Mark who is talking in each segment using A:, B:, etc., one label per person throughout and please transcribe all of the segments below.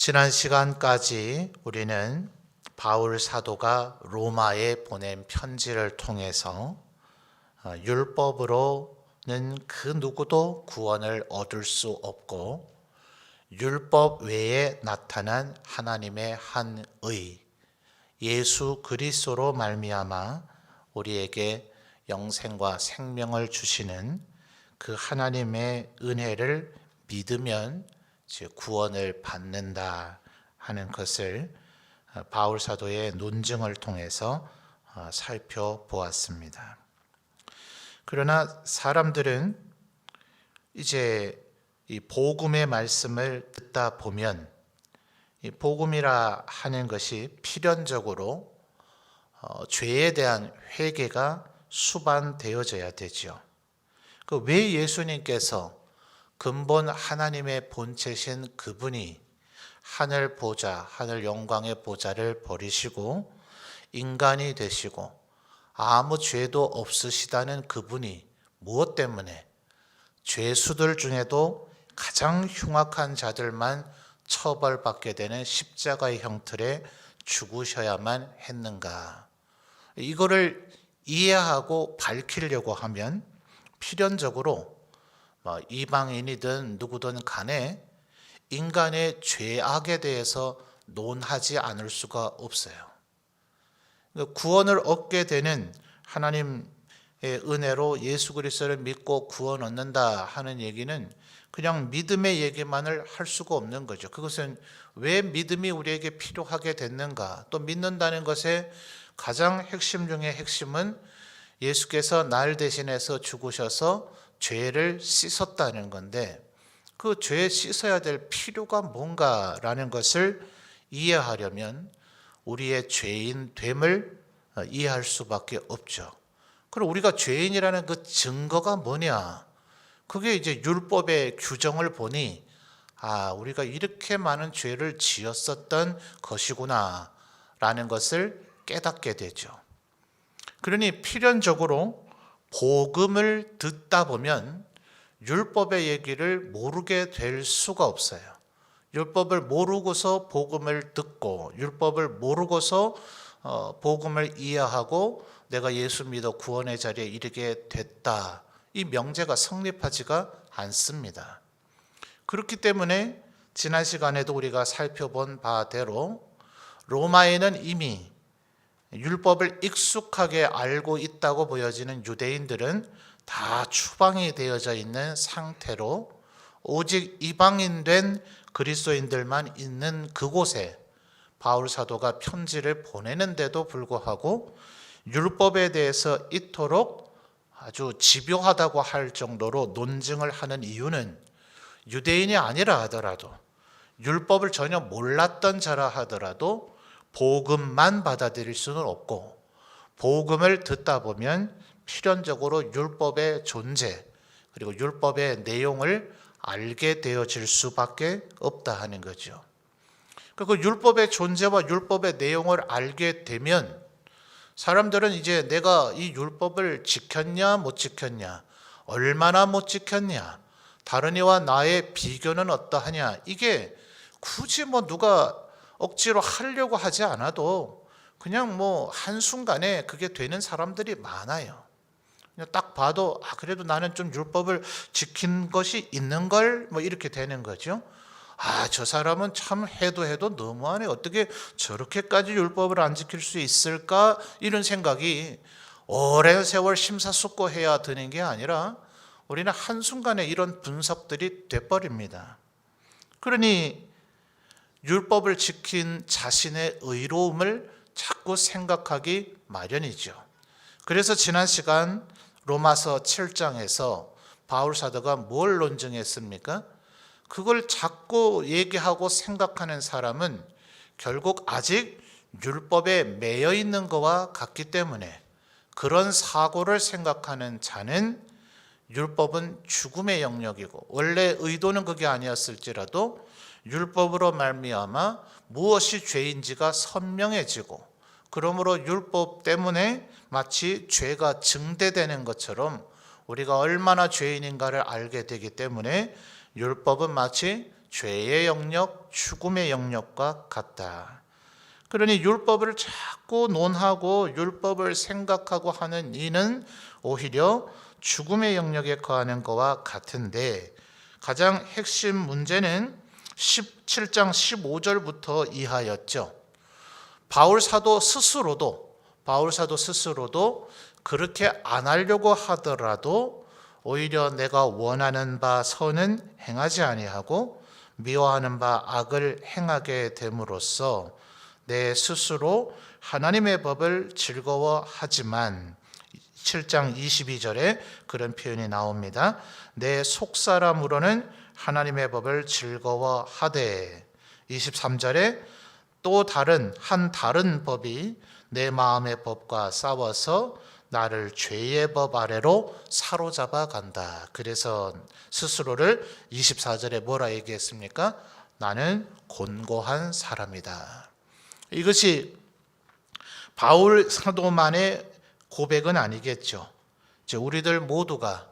A: 지난 시간까지 우리는 바울 사도가 로마에 보낸 편지를 통해서 율법으로는 그 누구도 구원을 얻을 수 없고 율법 외에 나타난 하나님의 한 의, 예수 그리스도로 말미암아 우리에게 영생과 생명을 주시는 그 하나님의 은혜를 믿으면 구원을 받는다 하는 것을 바울 사도의 논증을 통해서 살펴보았습니다. 그러나 사람들은 이제 이 복음의 말씀을 듣다 보면 이 복음이라 하는 것이 필연적으로 죄에 대한 회개가 수반되어져야 되죠. 왜 예수님께서 근본 하나님의 본체신 그분이 하늘 보좌, 하늘 영광의 보좌를 버리시고 인간이 되시고 아무 죄도 없으시다는 그분이 무엇 때문에 죄수들 중에도 가장 흉악한 자들만 처벌받게 되는 십자가의 형틀에 죽으셔야만 했는가? 이거를 이해하고 밝히려고 하면 필연적으로 이방인이든 누구든 간에 인간의 죄악에 대해서 논하지 않을 수가 없어요. 구원을 얻게 되는 하나님의 은혜로 예수 그리스도를 믿고 구원 얻는다 하는 얘기는 그냥 믿음의 얘기만을 할 수가 없는 거죠. 그것은 왜 믿음이 우리에게 필요하게 됐는가? 또 믿는다는 것의 가장 핵심 중의 핵심은 예수께서 날 대신해서 죽으셔서 죄를 씻었다는 건데 그 죄에 씻어야 될 필요가 뭔가라는 것을 이해하려면 우리의 죄인됨을 이해할 수밖에 없죠. 그럼 우리가 죄인이라는 그 증거가 뭐냐? 그게 이제 율법의 규정을 보니 우리가 이렇게 많은 죄를 지었었던 것이구나 라는 것을 깨닫게 되죠. 그러니 필연적으로 복음을 듣다 보면 율법의 얘기를 모르게 될 수가 없어요. 율법을 모르고서 복음을 듣고 율법을 모르고서 복음을 이해하고 내가 예수 믿어 구원의 자리에 이르게 됐다. 이 명제가 성립하지가 않습니다. 그렇기 때문에 지난 시간에도 우리가 살펴본 바대로 로마에는 이미 율법을 익숙하게 알고 있다고 보여지는 유대인들은 다 추방이 되어져 있는 상태로 오직 이방인 된 그리스도인들만 있는 그곳에 바울 사도가 편지를 보내는데도 불구하고 율법에 대해서 이토록 아주 집요하다고 할 정도로 논증을 하는 이유는 유대인이 아니라 하더라도 율법을 전혀 몰랐던 자라 하더라도 복음만 받아들일 수는 없고 복음을 듣다 보면 필연적으로 율법의 존재 그리고 율법의 내용을 알게 되어질 수밖에 없다 하는 거죠. 그 율법의 존재와 율법의 내용을 알게 되면 사람들은 이제 내가 이 율법을 지켰냐 못 지켰냐, 얼마나 못 지켰냐, 다른 이와 나의 비교는 어떠하냐, 이게 굳이 누가 억지로 하려고 하지 않아도 그냥 한순간에 그게 되는 사람들이 많아요. 그냥 딱 봐도 그래도 나는 좀 율법을 지킨 것이 있는걸 이렇게 되는 거죠. 저 사람은 참 해도 너무하네. 어떻게 저렇게까지 율법을 안 지킬 수 있을까? 이런 생각이 오랜 세월 심사숙고해야 드는 게 아니라 우리는 한순간에 이런 분석들이 돼버립니다. 그러니 율법을 지킨 자신의 의로움을 자꾸 생각하기 마련이죠. 그래서 지난 시간 로마서 7장에서 바울 사도가 뭘 논증했습니까? 그걸 자꾸 얘기하고 생각하는 사람은 결국 아직 율법에 매여 있는 것과 같기 때문에 그런 사고를 생각하는 자는 율법은 죽음의 영역이고 원래 의도는 그게 아니었을지라도 율법으로 말미암아 무엇이 죄인지가 선명해지고 그러므로 율법 때문에 마치 죄가 증대되는 것처럼 우리가 얼마나 죄인인가를 알게 되기 때문에 율법은 마치 죄의 영역, 죽음의 영역과 같다. 그러니 율법을 자꾸 논하고 율법을 생각하고 하는 이는 오히려 죽음의 영역에 거하는 것과 같은데, 가장 핵심 문제는 17장 15절부터 이하였죠. 바울 사도 스스로도 그렇게 안 하려고 하더라도 오히려 내가 원하는 바 선은 행하지 아니하고 미워하는 바 악을 행하게 됨으로써 내 스스로 하나님의 법을 즐거워하지만, 7장 22절에 그런 표현이 나옵니다. 내 속사람으로는 하나님의 법을 즐거워하되, 23절에 또 다른 법이 내 마음의 법과 싸워서 나를 죄의 법 아래로 사로잡아 간다. 그래서 스스로를 24절에 뭐라 얘기했습니까? 나는 곤고한 사람이다. 이것이 바울 사도만의 고백은 아니겠죠. 우리들 모두가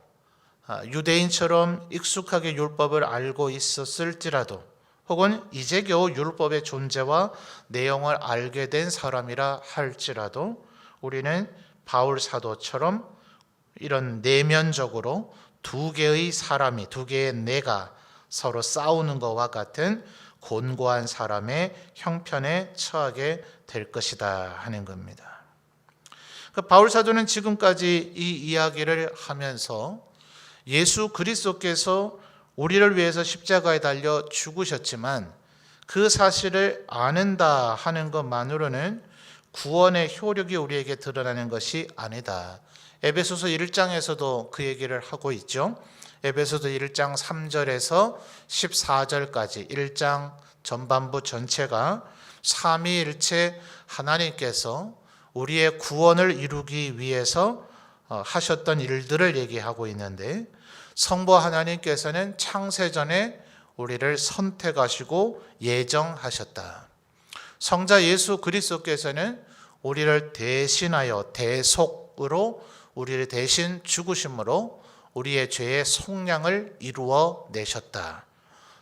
A: 유대인처럼 익숙하게 율법을 알고 있었을지라도, 혹은 이제 겨우 율법의 존재와 내용을 알게 된 사람이라 할지라도, 우리는 바울 사도처럼 이런 내면적으로 두 개의 내가 서로 싸우는 것과 같은 곤고한 사람의 형편에 처하게 될 것이다 하는 겁니다. 바울 사도는 지금까지 이 이야기를 하면서 예수 그리스도께서 우리를 위해서 십자가에 달려 죽으셨지만 그 사실을 아는다 하는 것만으로는 구원의 효력이 우리에게 드러나는 것이 아니다. 에베소서 1장에서도 그 얘기를 하고 있죠. 에베소서 1장 3절에서 14절까지 1장 전반부 전체가 삼위일체 하나님께서 우리의 구원을 이루기 위해서 하셨던 일들을 얘기하고 있는데, 성부 하나님께서는 창세전에 우리를 선택하시고 예정하셨다. 성자 예수 그리스도께서는 우리를 대신하여 대속으로 우리를 대신 죽으심으로 우리의 죄의 속량을 이루어 내셨다.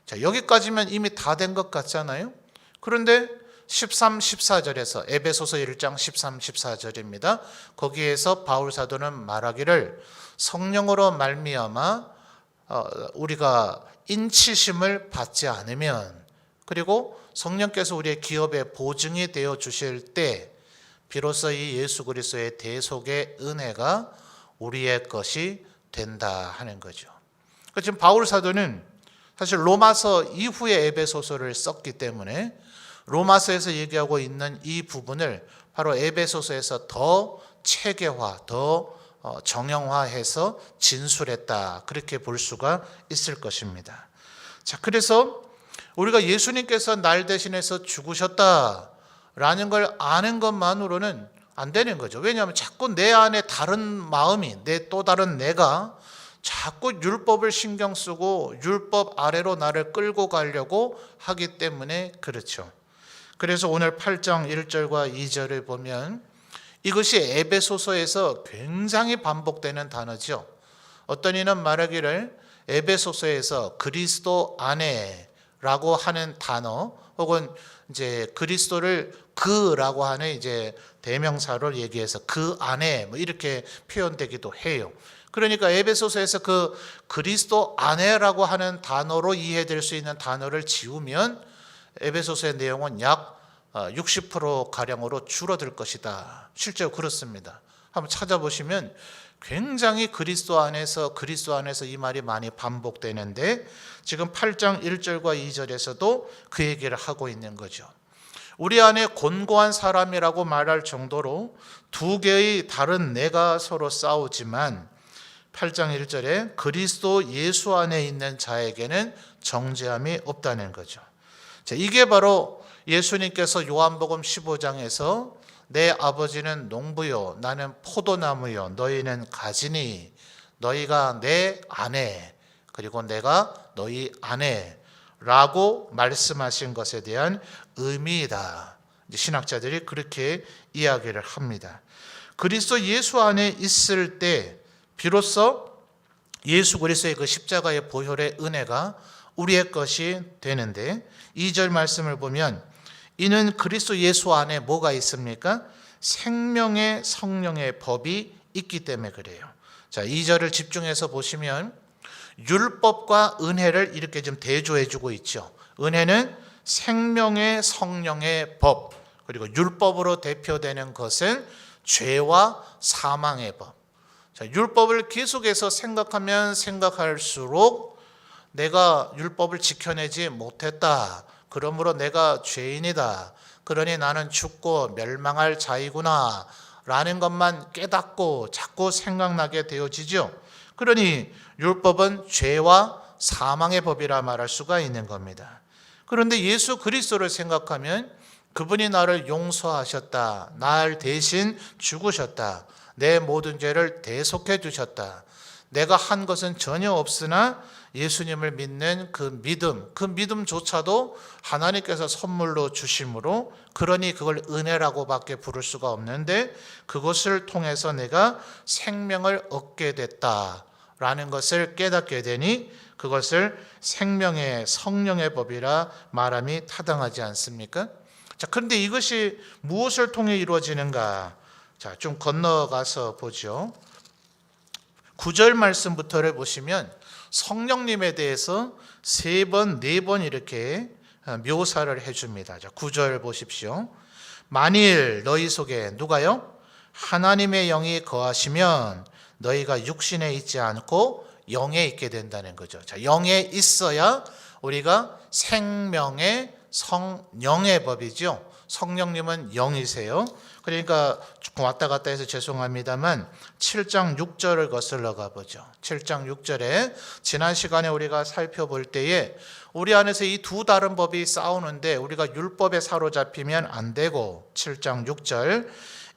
A: 자, 여기까지면 이미 다 된 것 같잖아요. 그런데 13, 14절에서 에베소서 1장 13, 14절입니다. 거기에서 바울 사도는 말하기를 성령으로 말미암아 우리가 인치심을 받지 않으면, 그리고 성령께서 우리의 기업의 보증이 되어 주실 때 비로소 이 예수 그리스도의 대속의 은혜가 우리의 것이 된다 하는 거죠. 지금 바울 사도는 사실 로마서 이후에 에베소서를 썼기 때문에 로마서에서 얘기하고 있는 이 부분을 바로 에베소서에서 더 체계화, 더 정형화해서 진술했다, 그렇게 볼 수가 있을 것입니다. 자, 그래서 우리가 예수님께서 날 대신해서 죽으셨다라는 걸 아는 것만으로는 안 되는 거죠. 왜냐하면 자꾸 내 안에 다른 마음이, 내 또 다른 내가 자꾸 율법을 신경 쓰고 율법 아래로 나를 끌고 가려고 하기 때문에 그렇죠. 그래서 오늘 8장 1절과 2절을 보면 이것이 에베소서에서 굉장히 반복되는 단어죠. 어떤 이는 말하기를 에베소서에서 그리스도 안에라고 하는 단어, 혹은 이제 그리스도를 그라고 하는 이제 대명사를 얘기해서 그 안에 뭐 이렇게 표현되기도 해요. 그러니까 에베소서에서 그 그리스도 안에라고 하는 단어로 이해될 수 있는 단어를 지우면 에베소서의 내용은 약 60%가량으로 줄어들 것이다. 실제로 그렇습니다. 한번 찾아보시면 굉장히 그리스도 안에서 이 말이 많이 반복되는데, 지금 8장 1절과 2절에서도 그 얘기를 하고 있는 거죠. 우리 안에 곤고한 사람이라고 말할 정도로 두 개의 다른 내가 서로 싸우지만 8장 1절에 그리스도 예수 안에 있는 자에게는 정죄함이 없다는 거죠. 자, 이게 바로 예수님께서 요한복음 15장에서 내 아버지는 농부요 나는 포도나무요 너희는 가지니 너희가 내 안에 그리고 내가 너희 안에 라고 말씀하신 것에 대한 의미이다. 신학자들이 그렇게 이야기를 합니다. 그리스도 예수 안에 있을 때 비로소 예수 그리스도의 그 십자가의 보혈의 은혜가 우리의 것이 되는데 2절 말씀을 보면 이는 그리스도 예수 안에 뭐가 있습니까? 생명의 성령의 법이 있기 때문에 그래요. 자, 2절을 집중해서 보시면 율법과 은혜를 이렇게 좀 대조해 주고 있죠. 은혜는 생명의 성령의 법, 그리고 율법으로 대표되는 것은 죄와 사망의 법. 자, 율법을 계속해서 생각하면 생각할수록 내가 율법을 지켜내지 못했다. 그러므로 내가 죄인이다. 그러니 나는 죽고 멸망할 자이구나. 라는 것만 깨닫고 자꾸 생각나게 되어지죠. 그러니 율법은 죄와 사망의 법이라 말할 수가 있는 겁니다. 그런데 예수 그리스도를 생각하면 그분이 나를 용서하셨다. 날 대신 죽으셨다. 내 모든 죄를 대속해 주셨다. 내가 한 것은 전혀 없으나 예수님을 믿는 그 믿음조차도 하나님께서 선물로 주심으로, 그러니 그걸 은혜라고밖에 부를 수가 없는데 그것을 통해서 내가 생명을 얻게 됐다라는 것을 깨닫게 되니 그것을 생명의 성령의 법이라 말함이 타당하지 않습니까? 자, 그런데 이것이 무엇을 통해 이루어지는가? 자, 좀 건너가서 보죠. 9절 말씀부터를 보시면 성령님에 대해서 3번, 4번 이렇게 묘사를 해줍니다. 자, 9절 보십시오. 만일 너희 속에 누가요? 하나님의 영이 거하시면 너희가 육신에 있지 않고 영에 있게 된다는 거죠. 자, 영에 있어야 우리가 생명의 성령의 법이죠. 성령님은 영이세요. 그러니까 조금 왔다 갔다 해서 죄송합니다만 7장 6절을 거슬러 가보죠. 7장 6절에 지난 시간에 우리가 살펴볼 때에 우리 안에서 이 두 다른 법이 싸우는데 우리가 율법에 사로잡히면 안 되고, 7장 6절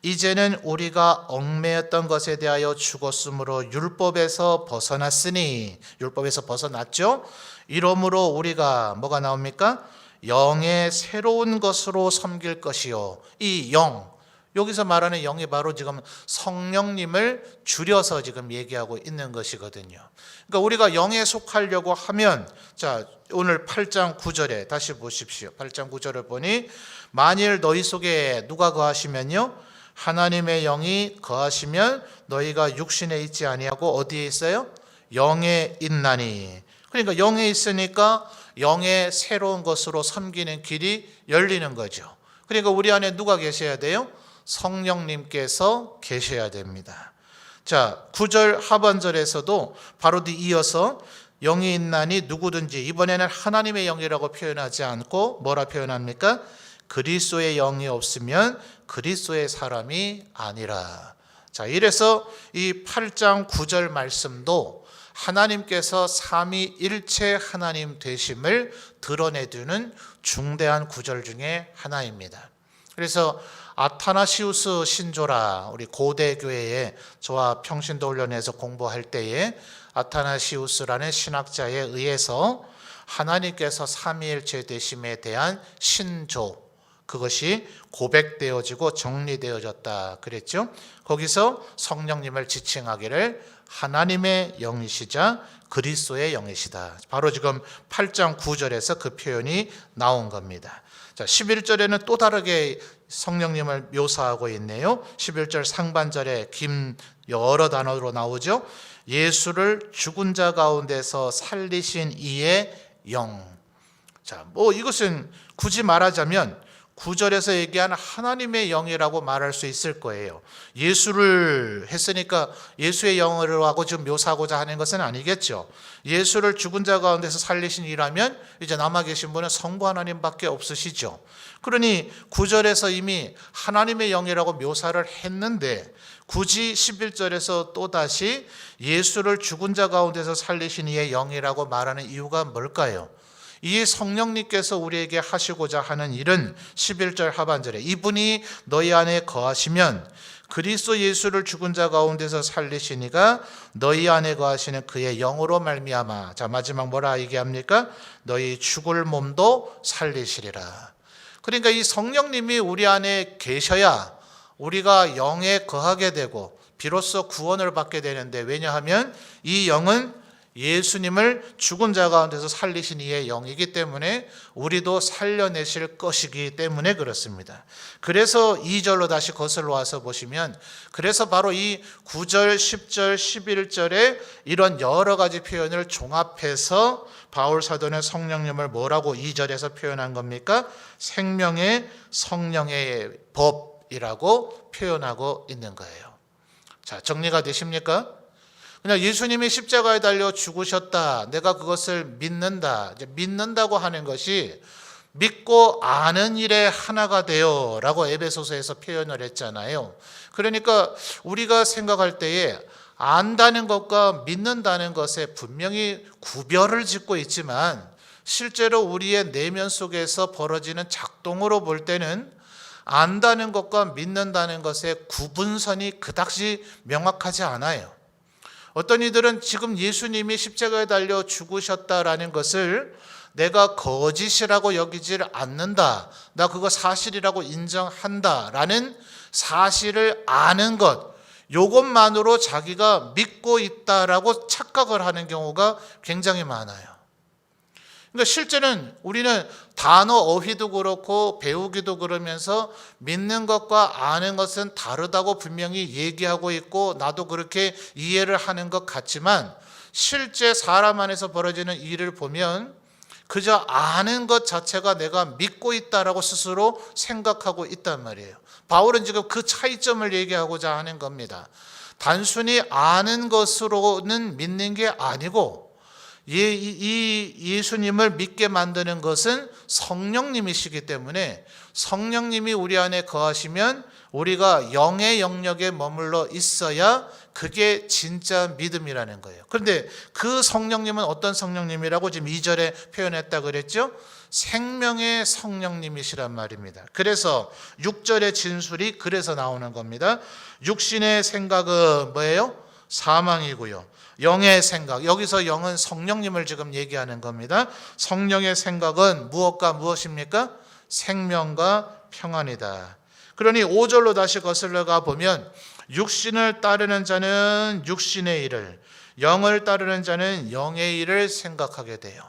A: 이제는 우리가 얽매였던 것에 대하여 죽었으므로 율법에서 벗어났으니, 율법에서 벗어났죠. 이러므로 우리가 뭐가 나옵니까? 영의 새로운 것으로 섬길 것이요. 이 영, 여기서 말하는 영이 바로 지금 성령님을 줄여서 지금 얘기하고 있는 것이거든요. 그러니까 우리가 영에 속하려고 하면, 자, 오늘 8장 9절에 다시 보십시오. 8장 9절을 보니 만일 너희 속에 누가 거하시면요, 하나님의 영이 거하시면 너희가 육신에 있지 아니하고 어디에 있어요? 영에 있나니. 그러니까 영에 있으니까 영의 새로운 것으로 섬기는 길이 열리는 거죠. 그러니까 우리 안에 누가 계셔야 돼요? 성령님께서 계셔야 됩니다. 자, 9절 하반절에서도 바로 이어서 영이 있나니 누구든지, 이번에는 하나님의 영이라고 표현하지 않고 뭐라 표현합니까? 그리스도의 영이 없으면 그리스도의 사람이 아니라. 자, 이래서 이 8장 9절 말씀도 하나님께서 삼위일체 하나님 되심을 드러내주는 중대한 구절 중에 하나입니다. 그래서 아타나시우스 신조라, 우리 고대 교회에 저와 평신도 훈련에서 공부할 때에 아타나시우스라는 신학자에 의해서 하나님께서 삼위일체 되심에 대한 신조, 그것이 고백되어지고 정리되어졌다 그랬죠. 거기서 성령님을 지칭하기를 하나님의 영이시자 그리스도의 영이시다. 바로 지금 8장 9절에서 그 표현이 나온 겁니다. 자, 11절에는 또 다르게 성령님을 묘사하고 있네요. 11절 상반절에 긴 여러 단어로 나오죠. 예수를 죽은 자 가운데서 살리신 이의 영. 자, 이것은 굳이 말하자면 9절에서 얘기하는 하나님의 영이라고 말할 수 있을 거예요. 예수를 했으니까 예수의 영으로 하고 지금 묘사하고자 하는 것은 아니겠죠. 예수를 죽은 자 가운데서 살리신 이라면 이제 남아 계신 분은 성부 하나님밖에 없으시죠. 그러니 9절에서 이미 하나님의 영이라고 묘사를 했는데 굳이 11절에서 또다시 예수를 죽은 자 가운데서 살리신 이의 영이라고 말하는 이유가 뭘까요? 이 성령님께서 우리에게 하시고자 하는 일은 11절 하반절에 이분이 너희 안에 거하시면 그리스도 예수를 죽은 자 가운데서 살리시니가 너희 안에 거하시는 그의 영으로 말미암아. 자, 마지막 뭐라 얘기합니까? 너희 죽을 몸도 살리시리라. 그러니까 이 성령님이 우리 안에 계셔야 우리가 영에 거하게 되고 비로소 구원을 받게 되는데, 왜냐하면 이 영은 예수님을 죽은 자 가운데서 살리신 이의 영이기 때문에 우리도 살려내실 것이기 때문에 그렇습니다. 그래서 2절로 다시 거슬러 와서 보시면, 그래서 바로 이 9절, 10절, 11절에 이런 여러 가지 표현을 종합해서 바울 사도는 성령님을 뭐라고 2절에서 표현한 겁니까? 생명의 성령의 법이라고 표현하고 있는 거예요. 자, 정리가 되십니까? 그냥 예수님이 십자가에 달려 죽으셨다, 내가 그것을 믿는다. 이제 믿는다고 하는 것이 믿고 아는 일에 하나가 되어 라고 에베소서에서 표현을 했잖아요. 그러니까 우리가 생각할 때에 안다는 것과 믿는다는 것에 분명히 구별을 짓고 있지만, 실제로 우리의 내면 속에서 벌어지는 작동으로 볼 때는 안다는 것과 믿는다는 것의 구분선이 그닥이 명확하지 않아요. 어떤 이들은 지금 예수님이 십자가에 달려 죽으셨다라는 것을 내가 거짓이라고 여기질 않는다, 나 그거 사실이라고 인정한다라는 사실을 아는 것, 이것만으로 자기가 믿고 있다라고 착각을 하는 경우가 굉장히 많아요. 그러니까 실제는 우리는 단어 어휘도 그렇고 배우기도 그러면서 믿는 것과 아는 것은 다르다고 분명히 얘기하고 있고 나도 그렇게 이해를 하는 것 같지만, 실제 사람 안에서 벌어지는 일을 보면 그저 아는 것 자체가 내가 믿고 있다라고 스스로 생각하고 있단 말이에요. 바울은 지금 그 차이점을 얘기하고자 하는 겁니다. 단순히 아는 것으로는 믿는 게 아니고, 이 예수님을 믿게 만드는 것은 성령님이시기 때문에 성령님이 우리 안에 거하시면 우리가 영의 영역에 머물러 있어야 그게 진짜 믿음이라는 거예요. 그런데 그 성령님은 어떤 성령님이라고 지금 2절에 표현했다 그랬죠? 생명의 성령님이시란 말입니다. 그래서 6절의 진술이 그래서 나오는 겁니다. 육신의 생각은 뭐예요? 사망이고요. 영의 생각, 여기서 영은 성령님을 지금 얘기하는 겁니다. 성령의 생각은 무엇과 무엇입니까? 생명과 평안이다. 그러니 5절로 다시 거슬러가 보면, 육신을 따르는 자는 육신의 일을, 영을 따르는 자는 영의 일을 생각하게 돼요.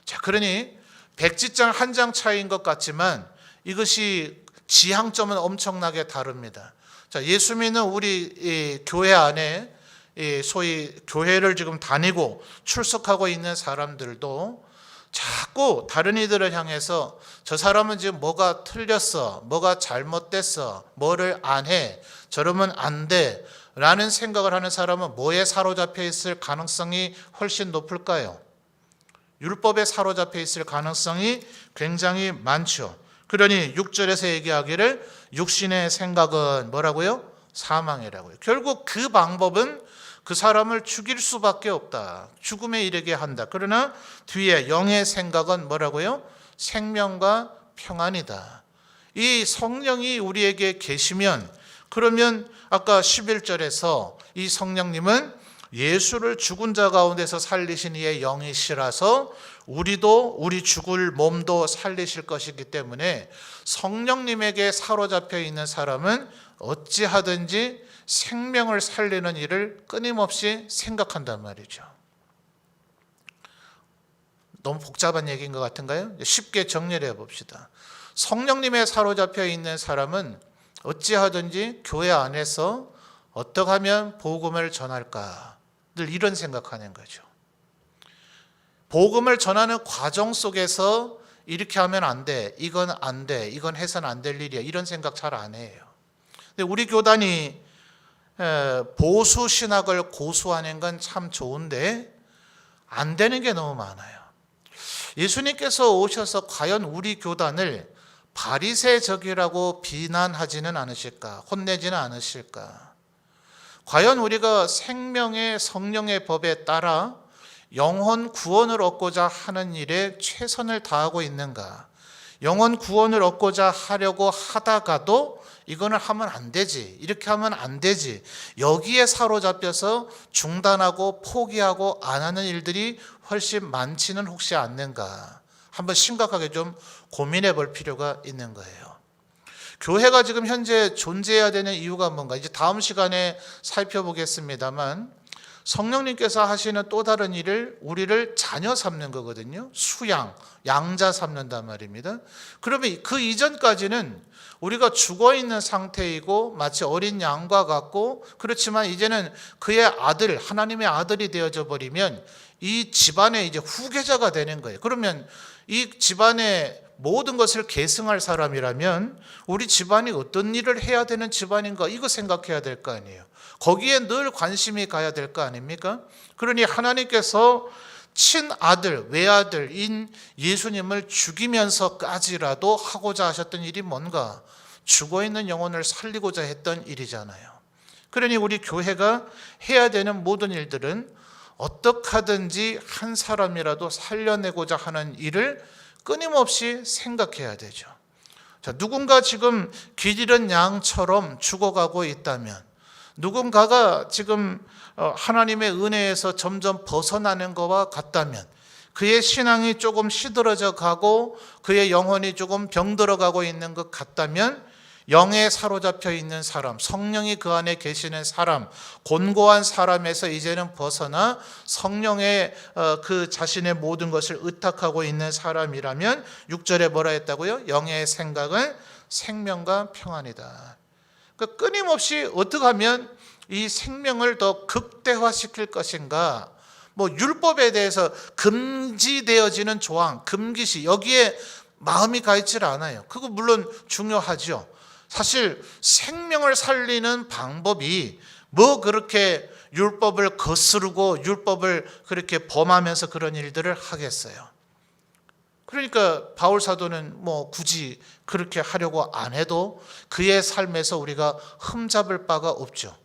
A: 자, 그러니 백지장 한 장 차이인 것 같지만 이것이 지향점은 엄청나게 다릅니다. 자, 예수 믿는 우리 교회 안에 소위 교회를 지금 다니고 출석하고 있는 사람들도 자꾸 다른 이들을 향해서 저 사람은 지금 뭐가 틀렸어, 뭐가 잘못됐어, 뭐를 안 해, 저러면 안 돼 라는 생각을 하는 사람은 뭐에 사로잡혀 있을 가능성이 훨씬 높을까요? 율법에 사로잡혀 있을 가능성이 굉장히 많죠. 그러니 6절에서 얘기하기를 육신의 생각은 뭐라고요? 사망이라고요. 결국 그 방법은 그 사람을 죽일 수밖에 없다. 죽음에 이르게 한다. 그러나 뒤에 영의 생각은 뭐라고요? 생명과 평안이다. 이 성령이 우리에게 계시면, 그러면 아까 11절에서 이 성령님은 예수를 죽은 자 가운데서 살리신 이의 영이시라서 우리도 우리 죽을 몸도 살리실 것이기 때문에 성령님에게 사로잡혀 있는 사람은 어찌하든지 생명을 살리는 일을 끊임없이 생각한단 말이죠. 너무 복잡한 얘기인 것 같은가요? 쉽게 정리를 해봅시다. 성령님에 사로잡혀 있는 사람은 어찌하든지 교회 안에서 어떻게 하면 복음을 전할까, 늘 이런 생각하는 거죠. 복음을 전하는 과정 속에서 이렇게 하면 안 돼, 이건 안 돼, 이건 해서는 안 될 일이야, 이런 생각 잘 안 해요. 근데 우리 교단이 보수 신학을 고수하는 건 참 좋은데 안 되는 게 너무 많아요. 예수님께서 오셔서 과연 우리 교단을 바리새적이라고 비난하지는 않으실까, 혼내지는 않으실까? 과연 우리가 생명의 성령의 법에 따라 영혼 구원을 얻고자 하는 일에 최선을 다하고 있는가? 영혼 구원을 얻고자 하려고 하다가도 이거는 하면 안 되지, 이렇게 하면 안 되지, 여기에 사로잡혀서 중단하고 포기하고 안 하는 일들이 훨씬 많지는 혹시 않는가? 한번 심각하게 좀 고민해 볼 필요가 있는 거예요. 교회가 지금 현재 존재해야 되는 이유가 뭔가, 이제 다음 시간에 살펴보겠습니다만, 성령님께서 하시는 또 다른 일을 우리를 자녀 삼는 거거든요. 수양, 양자 삼는단 말입니다. 그러면 그 이전까지는 우리가 죽어있는 상태이고 마치 어린 양과 같고, 그렇지만 이제는 그의 아들, 하나님의 아들이 되어져 버리면 이 집안의 이제 후계자가 되는 거예요. 그러면 이 집안의 모든 것을 계승할 사람이라면 우리 집안이 어떤 일을 해야 되는 집안인가, 이거 생각해야 될 거 아니에요. 거기에 늘 관심이 가야 될 거 아닙니까? 그러니 하나님께서 친아들, 외아들인 예수님을 죽이면서까지라도 하고자 하셨던 일이 뭔가? 죽어있는 영혼을 살리고자 했던 일이잖아요. 그러니 우리 교회가 해야 되는 모든 일들은 어떻게 하든지 한 사람이라도 살려내고자 하는 일을 끊임없이 생각해야 되죠. 자, 누군가 지금 길 잃은 양처럼 죽어가고 있다면, 누군가가 지금 하나님의 은혜에서 점점 벗어나는 것과 같다면, 그의 신앙이 조금 시들어져 가고 그의 영혼이 조금 병들어 가고 있는 것 같다면, 영에 사로잡혀 있는 사람, 성령이 그 안에 계시는 사람, 곤고한 사람에서 이제는 벗어나 성령의 그 자신의 모든 것을 의탁하고 있는 사람이라면 6절에 뭐라 했다고요? 영의 생각은 생명과 평안이다. 그러니까 끊임없이 어떻게 하면 이 생명을 더 극대화시킬 것인가, 율법에 대해서 금지되어지는 조항, 금기시, 여기에 마음이 가 있질 않아요. 그거 물론 중요하죠. 사실 생명을 살리는 방법이 그렇게 율법을 거스르고 율법을 그렇게 범하면서 그런 일들을 하겠어요. 그러니까 바울 사도는 굳이 그렇게 하려고 안 해도 그의 삶에서 우리가 흠잡을 바가 없죠.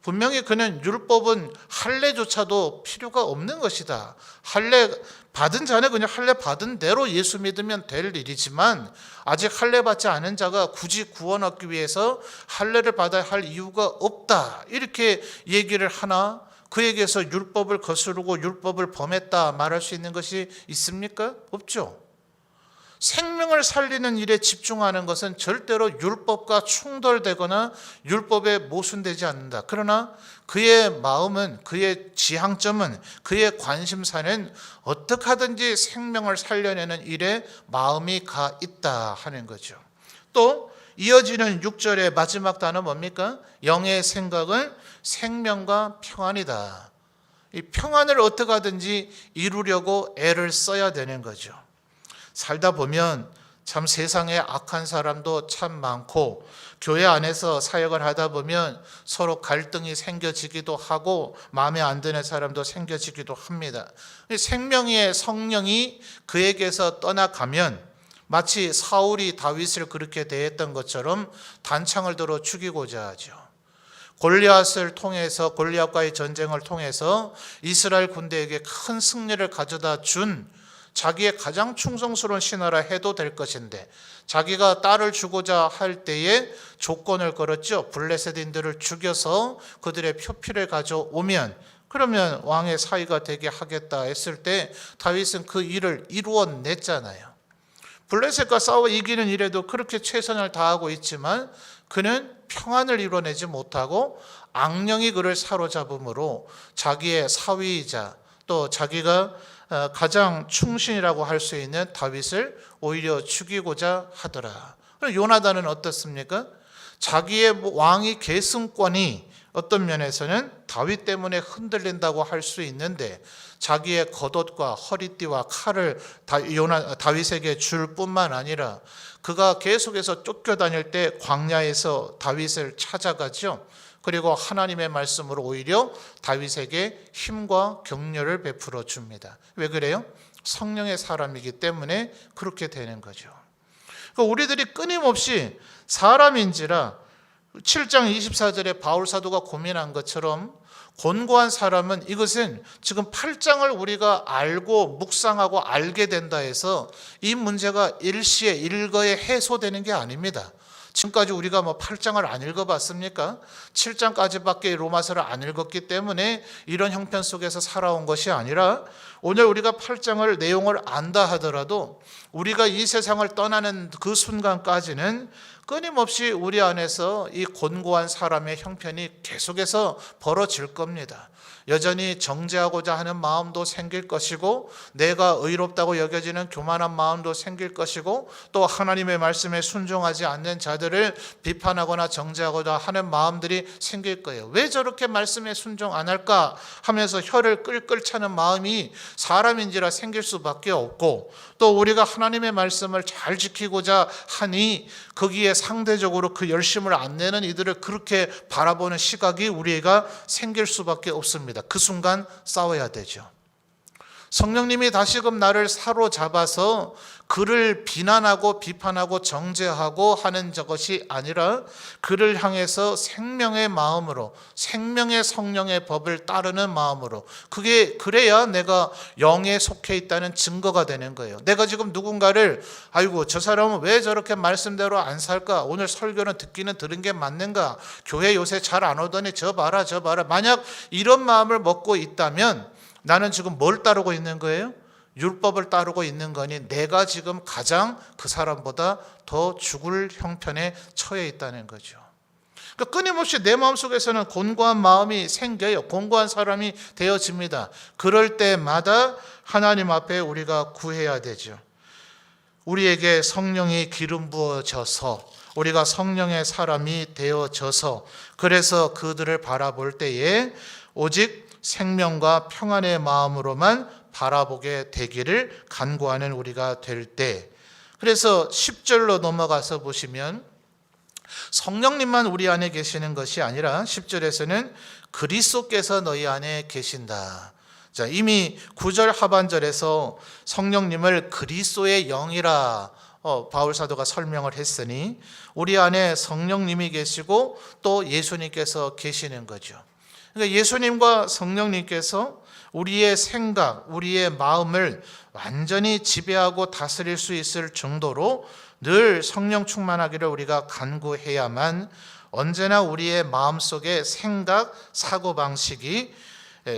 A: 분명히 그는 율법은 할례조차도 필요가 없는 것이다. 할례 받은 자는 그냥 할례 받은 대로 예수 믿으면 될 일이지만, 아직 할례 받지 않은 자가 굳이 구원 얻기 위해서 할례를 받아야 할 이유가 없다, 이렇게 얘기를 하나? 그에게서 율법을 거스르고 율법을 범했다 말할 수 있는 것이 있습니까? 없죠. 생명을 살리는 일에 집중하는 것은 절대로 율법과 충돌되거나 율법에 모순되지 않는다. 그러나 그의 마음은, 그의 지향점은, 그의 관심사는 어떻게 하든지 생명을 살려내는 일에 마음이 가 있다 하는 거죠. 또 이어지는 6절의 마지막 단어 뭡니까? 영의 생각은 생명과 평안이다. 이 평안을 어떻게 하든지 이루려고 애를 써야 되는 거죠. 살다 보면 참 세상에 악한 사람도 참 많고, 교회 안에서 사역을 하다 보면 서로 갈등이 생겨지기도 하고 마음에 안 드는 사람도 생겨지기도 합니다. 생명의 성령이 그에게서 떠나가면 마치 사울이 다윗을 그렇게 대했던 것처럼 단창을 들어 죽이고자 하죠. 골리앗을 통해서, 골리앗과의 전쟁을 통해서 이스라엘 군대에게 큰 승리를 가져다 준 자기의 가장 충성스러운 신하라 해도 될 것인데, 자기가 딸을 주고자 할 때에 조건을 걸었죠. 블레셋인들을 죽여서 그들의 표피를 가져오면, 그러면 왕의 사위가 되게 하겠다 했을 때 다윗은 그 일을 이루어냈잖아요. 블레셋과 싸워 이기는 일에도 그렇게 최선을 다하고 있지만 그는 평안을 이루어내지 못하고 악령이 그를 사로잡음으로 자기의 사위이자 또 자기가 가장 충신이라고 할 수 있는 다윗을 오히려 죽이고자 하더라. 요나단은 어떻습니까? 자기의 왕위 계승권이 어떤 면에서는 다윗 때문에 흔들린다고 할 수 있는데, 자기의 겉옷과 허리띠와 칼을 다윗에게 줄 뿐만 아니라 그가 계속해서 쫓겨다닐 때 광야에서 다윗을 찾아가죠. 그리고 하나님의 말씀으로 오히려 다윗에게 힘과 격려를 베풀어 줍니다. 왜 그래요? 성령의 사람이기 때문에 그렇게 되는 거죠. 그러니까 우리들이 끊임없이 사람인지라 7장 24절에 바울 사도가 고민한 것처럼 곤고한 사람은, 이것은 지금 8장을 우리가 알고 묵상하고 알게 된다 해서 이 문제가 일시에 일거에 해소되는 게 아닙니다. 지금까지 우리가 8장을 안 읽어봤습니까? 7장까지밖에 로마서를 안 읽었기 때문에 이런 형편 속에서 살아온 것이 아니라 오늘 우리가 8장을 내용을 안다 하더라도 우리가 이 세상을 떠나는 그 순간까지는 끊임없이 우리 안에서 이 곤고한 사람의 형편이 계속해서 벌어질 겁니다. 여전히 정죄하고자 하는 마음도 생길 것이고, 내가 의롭다고 여겨지는 교만한 마음도 생길 것이고, 또 하나님의 말씀에 순종하지 않는 자들을 비판하거나 정죄하고자 하는 마음들이 생길 거예요. 왜 저렇게 말씀에 순종 안 할까 하면서 혀를 끌끌 차는 마음이 사람인지라 생길 수밖에 없고, 또 우리가 하나님의 말씀을 잘 지키고자 하니 거기에 상대적으로 그 열심을 안 내는 이들을 그렇게 바라보는 시각이 우리가 생길 수밖에 없습니다. 그 순간 싸워야 되죠. 성령님이 다시금 나를 사로잡아서 그를 비난하고 비판하고 정죄하고 하는 것이 아니라 그를 향해서 생명의 마음으로, 생명의 성령의 법을 따르는 마음으로, 그래야 내가 영에 속해 있다는 증거가 되는 거예요. 내가 지금 누군가를 아이고 저 사람은 왜 저렇게 말씀대로 안 살까, 오늘 설교는 듣기는 들은 게 맞는가, 교회 요새 잘 안 오더니 저 봐라 만약 이런 마음을 먹고 있다면 나는 지금 뭘 따르고 있는 거예요? 율법을 따르고 있는 거니 내가 지금 가장 그 사람보다 더 죽을 형편에 처해 있다는 거죠. 그러니까 끊임없이 내 마음속에서는 곤고한 마음이 생겨요. 곤고한 사람이 되어집니다. 그럴 때마다 하나님 앞에 우리가 구해야 되죠. 우리에게 성령이 기름 부어져서 우리가 성령의 사람이 되어져서, 그래서 그들을 바라볼 때에 오직 생명과 평안의 마음으로만 바라보게 되기를 간구하는 우리가 될 때, 그래서 10절로 넘어가서 보시면 성령님만 우리 안에 계시는 것이 아니라 10절에서는 그리스도께서 너희 안에 계신다. 자, 이미 9절 하반절에서 성령님을 그리스도의 영이라 바울 사도가 설명을 했으니 우리 안에 성령님이 계시고 또 예수님께서 계시는 거죠. 그러니까 예수님과 성령님께서 우리의 생각, 우리의 마음을 완전히 지배하고 다스릴 수 있을 정도로 늘 성령 충만하기를 우리가 간구해야만 언제나 우리의 마음속에 생각, 사고방식이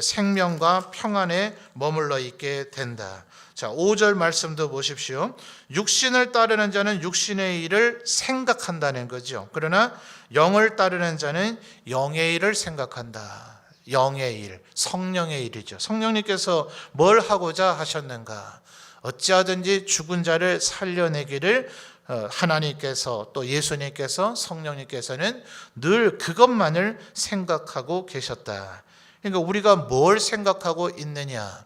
A: 생명과 평안에 머물러 있게 된다. 자, 5절 말씀도 보십시오. 육신을 따르는 자는 육신의 일을 생각한다는 거죠. 그러나 영을 따르는 자는 영의 일을 생각한다. 영의 일, 성령의 일이죠. 성령님께서 뭘 하고자 하셨는가? 어찌하든지 죽은 자를 살려내기를 하나님께서, 또 예수님께서, 성령님께서는 늘 그것만을 생각하고 계셨다. 그러니까 우리가 뭘 생각하고 있느냐?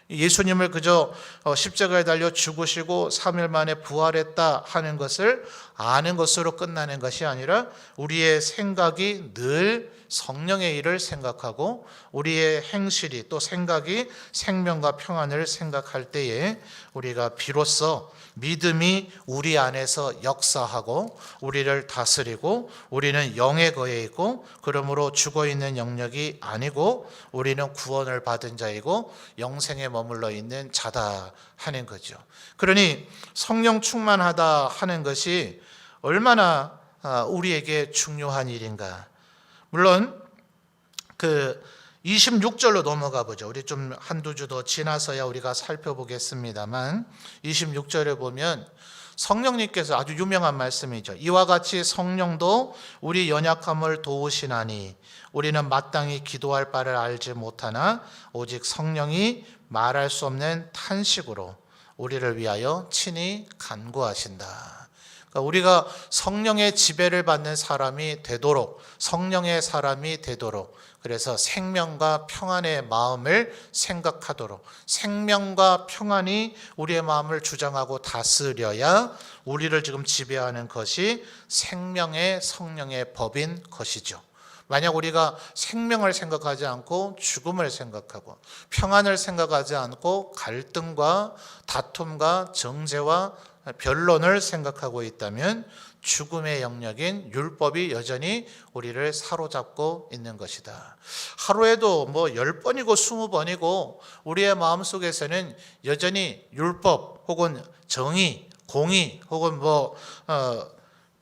A: 예수님을 그저 십자가에 달려 죽으시고 3일 만에 부활했다 하는 것을 아는 것으로 끝나는 것이 아니라 우리의 생각이 늘 성령의 일을 생각하고 우리의 행실이, 또 생각이 생명과 평안을 생각할 때에 우리가 비로소 믿음이 우리 안에서 역사하고 우리를 다스리고, 우리는 영에 거해 있고 그러므로 죽어있는 영역이 아니고 우리는 구원을 받은 자이고 영생에 머물러 있는 자다 하는 거죠. 그러니 성령 충만하다 하는 것이 얼마나 우리에게 중요한 일인가. 물론 그 26절로 넘어가 보죠. 우리 좀 한두 주 더 지나서야 우리가 살펴보겠습니다만 26절에 보면 성령님께서 아주 유명한 말씀이죠. 이와 같이 성령도 우리 연약함을 도우시나니 우리는 마땅히 기도할 바를 알지 못하나 오직 성령이 말할 수 없는 탄식으로 우리를 위하여 친히 간구하신다. 우리가 성령의 지배를 받는 사람이 되도록, 성령의 사람이 되도록, 그래서 생명과 평안의 마음을 생각하도록, 생명과 평안이 우리의 마음을 주장하고 다스려야 우리를 지금 지배하는 것이 생명의 성령의 법인 것이죠. 만약 우리가 생명을 생각하지 않고 죽음을 생각하고 평안을 생각하지 않고 갈등과 다툼과 정죄와 변론을 생각하고 있다면 죽음의 영역인 율법이 여전히 우리를 사로잡고 있는 것이다. 하루에도 10번이고 20번이고 우리의 마음속에서는 여전히 율법 혹은 정의, 공의 혹은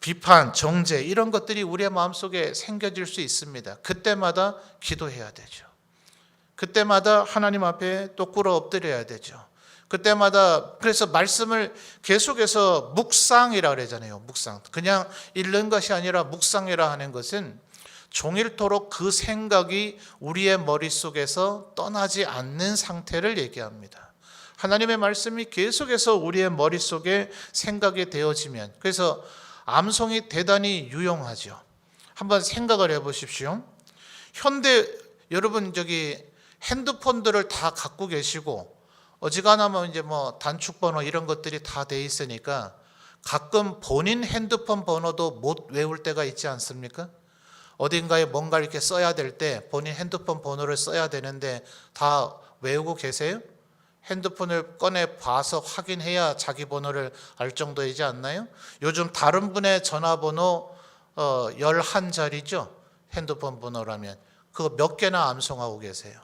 A: 비판, 정죄 이런 것들이 우리의 마음속에 생겨질 수 있습니다. 그때마다 기도해야 되죠. 그때마다 하나님 앞에 또 꿇어 엎드려야 되죠. 그때마다 그래서 말씀을 계속해서 묵상이라 그러잖아요. 묵상. 그냥 읽는 것이 아니라 묵상이라 하는 것은 종일토록 그 생각이 우리의 머릿속에서 떠나지 않는 상태를 얘기합니다. 하나님의 말씀이 계속해서 우리의 머릿속에 생각이 되어지면, 그래서 암송이 대단히 유용하죠. 한번 생각을 해보십시오. 현대 여러분 핸드폰들을 다 갖고 계시고 어지간하면 이제 뭐 단축번호 이런 것들이 다 돼 있으니까 가끔 본인 핸드폰 번호도 못 외울 때가 있지 않습니까? 어딘가에 뭔가 이렇게 써야 될 때 본인 핸드폰 번호를 써야 되는데 다 외우고 계세요? 핸드폰을 꺼내 봐서 확인해야 자기 번호를 알 정도이지 않나요? 요즘 다른 분의 전화번호 11자리죠? 핸드폰 번호라면 그거 몇 개나 암송하고 계세요.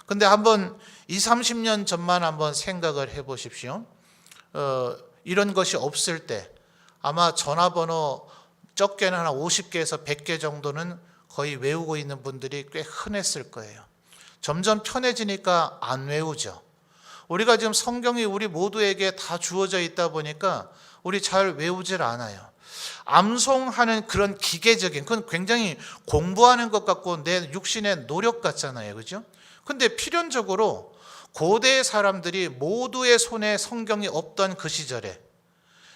A: 근데 한번 20, 30년 전만 한번 생각을 해 보십시오. 이런 것이 없을 때 아마 전화번호 적게는 한 50개에서 100개 정도는 거의 외우고 있는 분들이 꽤 흔했을 거예요. 점점 편해지니까 안 외우죠. 우리가 지금 성경이 우리 모두에게 다 주어져 있다 보니까 우리 잘 외우질 않아요. 암송하는 그런 기계적인, 그건 굉장히 공부하는 것 같고 내 육신의 노력 같잖아요. 그죠? 근데 필연적으로 고대 사람들이 모두의 손에 성경이 없던 그 시절에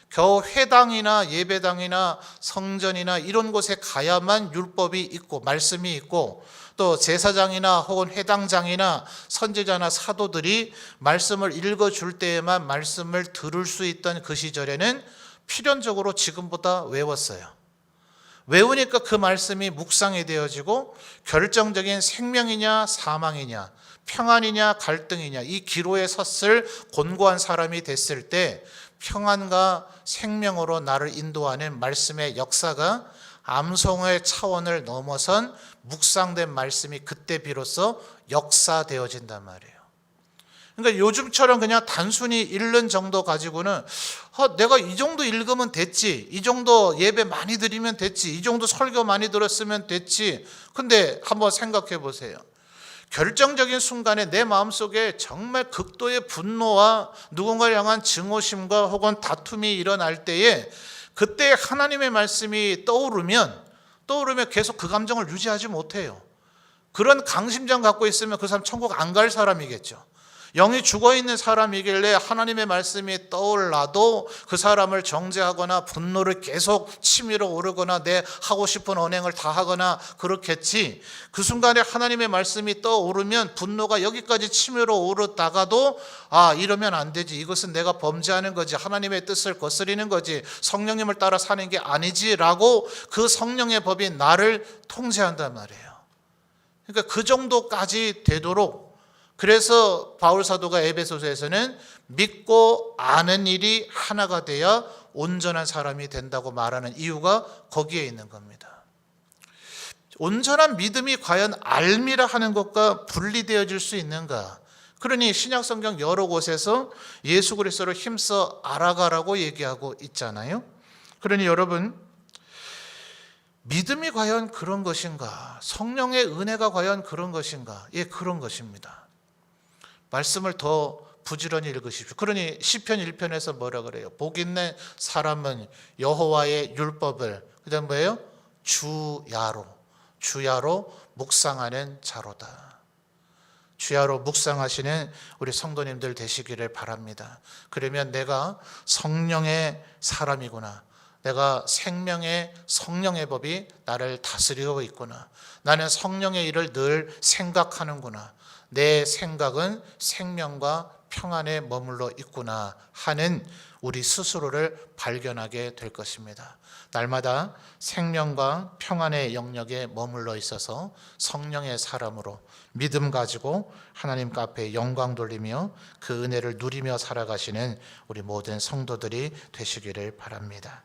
A: 겨우 회당이나 예배당이나 성전이나 이런 곳에 가야만 율법이 있고 말씀이 있고 또 제사장이나 혹은 회당장이나 선지자나 사도들이 말씀을 읽어줄 때에만 말씀을 들을 수 있던 그 시절에는 필연적으로 지금보다 외웠어요. 외우니까 그 말씀이 묵상이 되어지고 결정적인 생명이냐 사망이냐 평안이냐 갈등이냐 이 기로에 섰을 곤고한 사람이 됐을 때 평안과 생명으로 나를 인도하는 말씀의 역사가 암송의 차원을 넘어선 묵상된 말씀이 그때 비로소 역사되어진단 말이에요. 그러니까 요즘처럼 그냥 단순히 읽는 정도 가지고는 내가 이 정도 읽으면 됐지, 이 정도 예배 많이 드리면 됐지, 이 정도 설교 많이 들었으면 됐지. 근데 한번 생각해 보세요. 결정적인 순간에 내 마음속에 정말 극도의 분노와 누군가를 향한 증오심과 혹은 다툼이 일어날 때에 그때 하나님의 말씀이 떠오르면 계속 그 감정을 유지하지 못해요. 그런 강심장 갖고 있으면 그 사람 천국 안 갈 사람이겠죠. 영이 죽어있는 사람이길래 하나님의 말씀이 떠올라도 그 사람을 정죄하거나 분노를 계속 치밀어 오르거나 내 하고 싶은 언행을 다 하거나 그렇겠지. 그 순간에 하나님의 말씀이 떠오르면 분노가 여기까지 치밀어 오르다가도 이러면 안 되지, 이것은 내가 범죄하는 거지, 하나님의 뜻을 거스리는 거지, 성령님을 따라 사는 게 아니지 라고 그 성령의 법이 나를 통제한단 말이에요. 그러니까 그 정도까지 되도록, 그래서 바울 사도가 에베소서에서는 믿고 아는 일이 하나가 되어 온전한 사람이 된다고 말하는 이유가 거기에 있는 겁니다. 온전한 믿음이 과연 알미라 하는 것과 분리되어질 수 있는가? 그러니 신약성경 여러 곳에서 예수 그리스도를 힘써 알아가라고 얘기하고 있잖아요. 그러니 여러분, 믿음이 과연 그런 것인가? 성령의 은혜가 과연 그런 것인가? 예, 그런 것입니다. 말씀을 더 부지런히 읽으십시오. 그러니 시편 1편에서 뭐라 그래요? 복 있는 사람은 여호와의 율법을, 그다음 뭐예요? 주야로 묵상하는 자로다. 주야로 묵상하시는 우리 성도님들 되시기를 바랍니다. 그러면 내가 성령의 사람이구나, 내가 생명의 성령의 법이 나를 다스리고 있구나, 나는 성령의 일을 늘 생각하는구나, 내 생각은 생명과 평안에 머물러 있구나 하는 우리 스스로를 발견하게 될 것입니다. 날마다 생명과 평안의 영역에 머물러 있어서 성령의 사람으로 믿음 가지고 하나님 앞에 영광 돌리며 그 은혜를 누리며 살아가시는 우리 모든 성도들이 되시기를 바랍니다.